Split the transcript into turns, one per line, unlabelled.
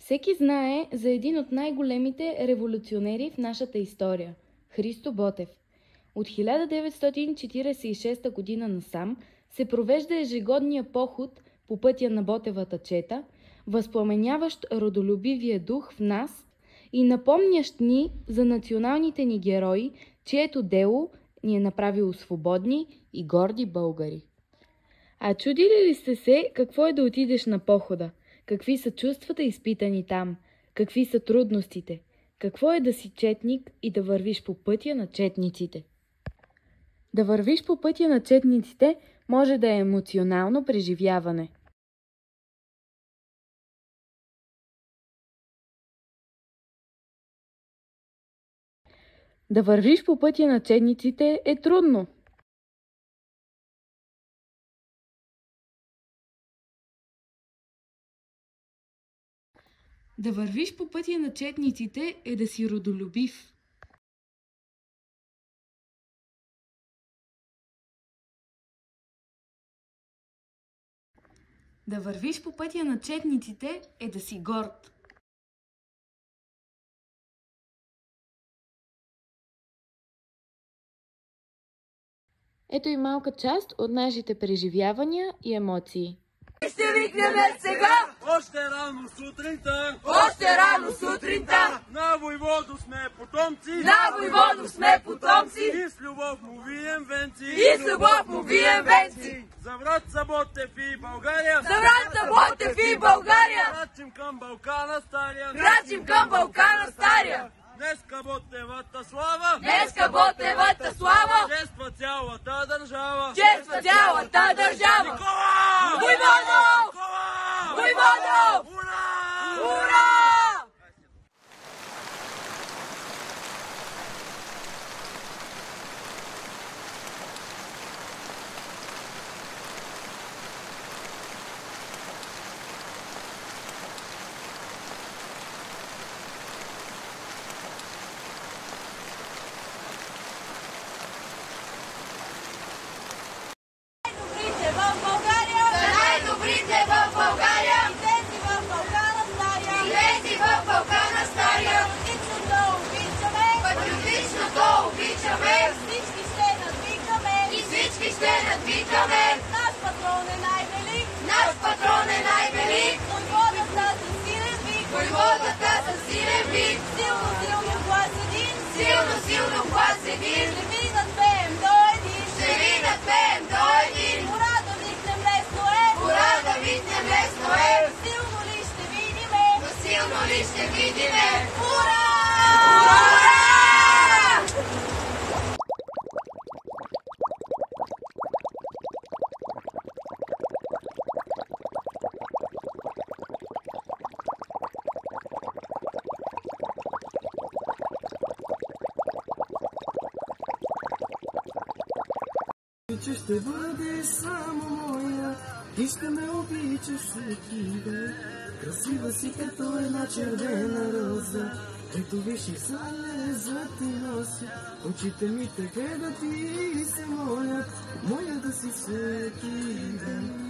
Всеки знае за един от най-големите революционери в нашата история – Христо Ботев. От 1946 година насам се провежда ежегодния поход по пътя на Ботевата чета, възпламеняващ родолюбивия дух в нас и напомнящ ни за националните ни герои, чието дело ни е направило свободни и горди българи. А чудили ли сте се какво е да отидеш на похода? Какви са чувствата изпитани там? Какви са трудностите? Какво е да си четник и да вървиш по пътя на четниците? Да вървиш по пътя на четниците може да е емоционално преживяване. Да вървиш по пътя на четниците е трудно. Да вървиш по пътя на четниците е да си родолюбив. Да вървиш по пътя на четниците е да си горд. Ето и малка част от нашите преживявания и емоции.
Ще викнем сега!
Още рано сутринта!
Още рано сутринта!
На войводо сме потомци!
На войводо сме потомци!
И с любов му вием венци!
И с любов му вием венци!
За врат Ботев и България!
За врат Ботев и България!
Крачим към Балкана стария!
Крачим към Балкана стария!
Днеска Ботевата слава!
Днеска Ботевата слава!
Чества цялата държава!
Чества цялата държава!
Никола!
Войводо!
Никола!
Войводо!
Ура!
Ура!
Наш патрон е най-велик, войводата със силен вик, силно глас един, ще ви надпеем до един, ура да викнем лесно е, силно ли ще видиме, ура!
Че ще бъде само моя, ти ще ме обичаш всеки ден. Красива си като една червена роза, ето виж и залеза ти нося. Очите ми така да ти се молят, моля да си всеки ден.